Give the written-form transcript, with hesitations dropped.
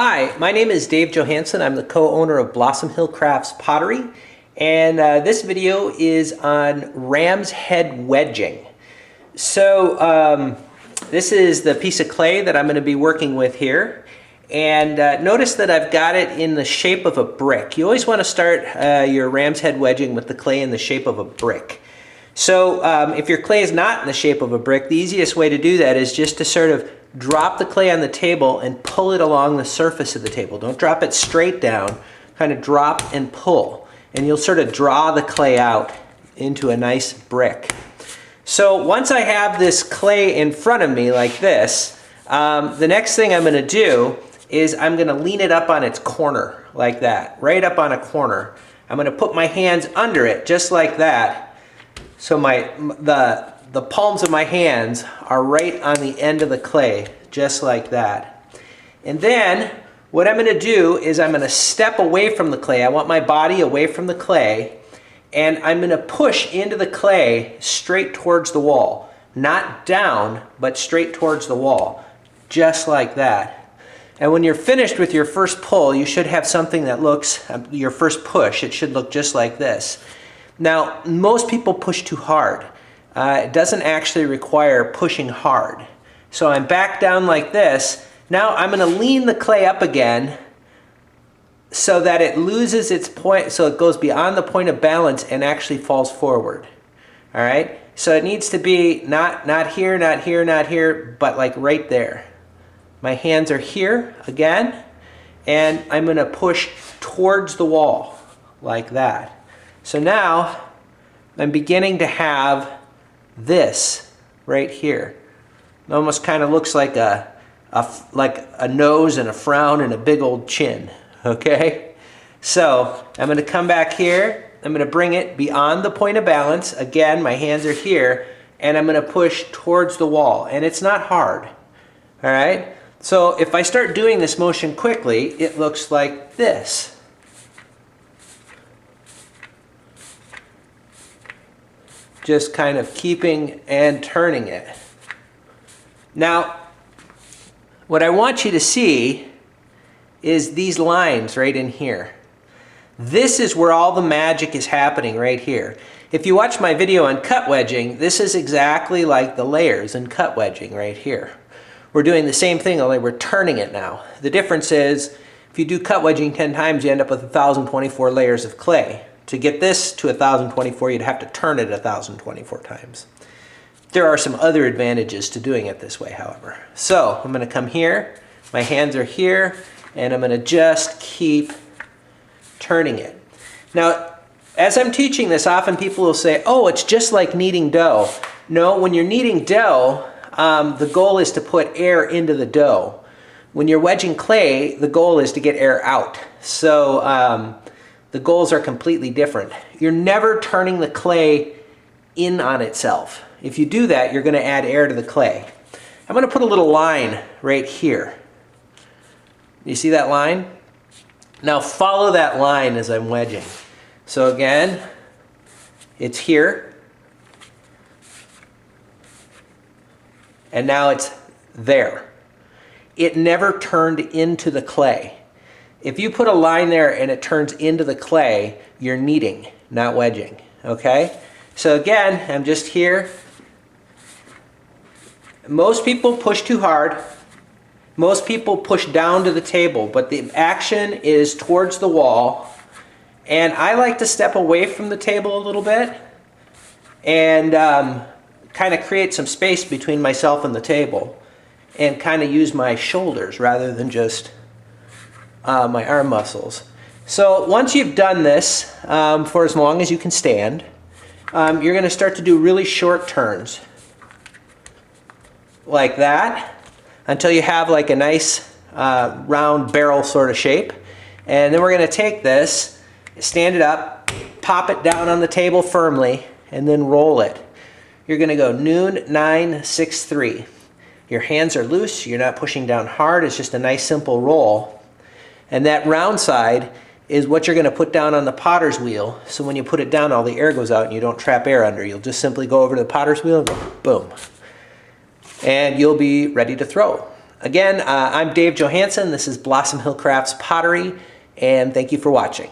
Hi, my name is Dave Johansson. I'm the co-owner of Blossom Hill Crafts Pottery, and this video is on ram's head wedging. So this is the piece of clay that I'm going to be working with here, and notice that I've got it in the shape of a brick. You always want to start your ram's head wedging with the clay in the shape of a brick. So if your clay is not in the shape of a brick, the easiest way to do that is just to sort of drop the clay on the table and pull it along the surface of the table. Don't drop it straight down, kind of drop and pull, and you'll sort of draw the clay out into a nice brick. So once I have this clay in front of me like this, the next thing I'm going to do is I'm going to lean it up on its corner like that, right up on a corner. I'm going to put my hands under it just like that, so the palms of my hands are right on the end of the clay, just like that. And then what I'm going to do is I'm going to step away from the clay. I want my body away from the clay, and I'm going to push into the clay straight towards the wall. Not down, but straight towards the wall, just like that. And when you're finished with your first pull, you should have something that looks, your first push, it should look just like this. Now, most people push too hard. It doesn't actually require pushing hard. So I'm back down like this. Now I'm going to lean the clay up again so that it loses its point, so it goes beyond the point of balance and actually falls forward. All right? So it needs to be not here, not here, not here, but like right there. My hands are here again, and I'm going to push towards the wall like that. So now I'm beginning to have this right here. It almost kind of looks like a nose and a frown and a big old chin. Okay? So I'm going to come back here. I'm going to bring it beyond the point of balance. Again, my hands are here, and I'm going to push towards the wall. And it's not hard. All right? So if I start doing this motion quickly, it looks like this. Just kind of keeping and turning it. Now, what I want you to see is these lines right in here. This is where all the magic is happening right here. If you watch my video on cut wedging, this is exactly like the layers in cut wedging right here. We're doing the same thing, only we're turning it now. The difference is, if you do cut wedging 10 times, you end up with 1,024 layers of clay. To get this to 1,024, you'd have to turn it 1,024 times. There are some other advantages to doing it this way, however. So I'm going to come here, my hands are here, and I'm going to just keep turning it. Now, as I'm teaching this, often people will say, oh, it's just like kneading dough. No, when you're kneading dough, the goal is to put air into the dough. When you're wedging clay, the goal is to get air out. So the goals are completely different. You're never turning the clay in on itself. If you do that, you're going to add air to the clay. I'm going to put a little line right here. You see that line? Now follow that line as I'm wedging. So again, it's here. And now it's there. It never turned into the clay. If you put a line there and it turns into the clay, you're kneading, not wedging. Okay? So again, I'm just here. Most people push too hard. Most people push down to the table, but the action is towards the wall. And I like to step away from the table a little bit and kind of create some space between myself and the table and kind of use my shoulders rather than just my arm muscles. So once you've done this for as long as you can stand, you're going to start to do really short turns like that until you have like a nice round barrel sort of shape. And then we're going to take this, stand it up, pop it down on the table firmly, and then roll it. You're going to go noon, 9, 6, 3. Your hands are loose. You're not pushing down hard. It's just a nice simple roll. And that round side is what you're going to put down on the potter's wheel. So when you put it down, all the air goes out and you don't trap air under. You'll just simply go over to the potter's wheel and go boom. And you'll be ready to throw. Again, I'm Dave Johansson. This is Blossom Hill Crafts Pottery, and thank you for watching.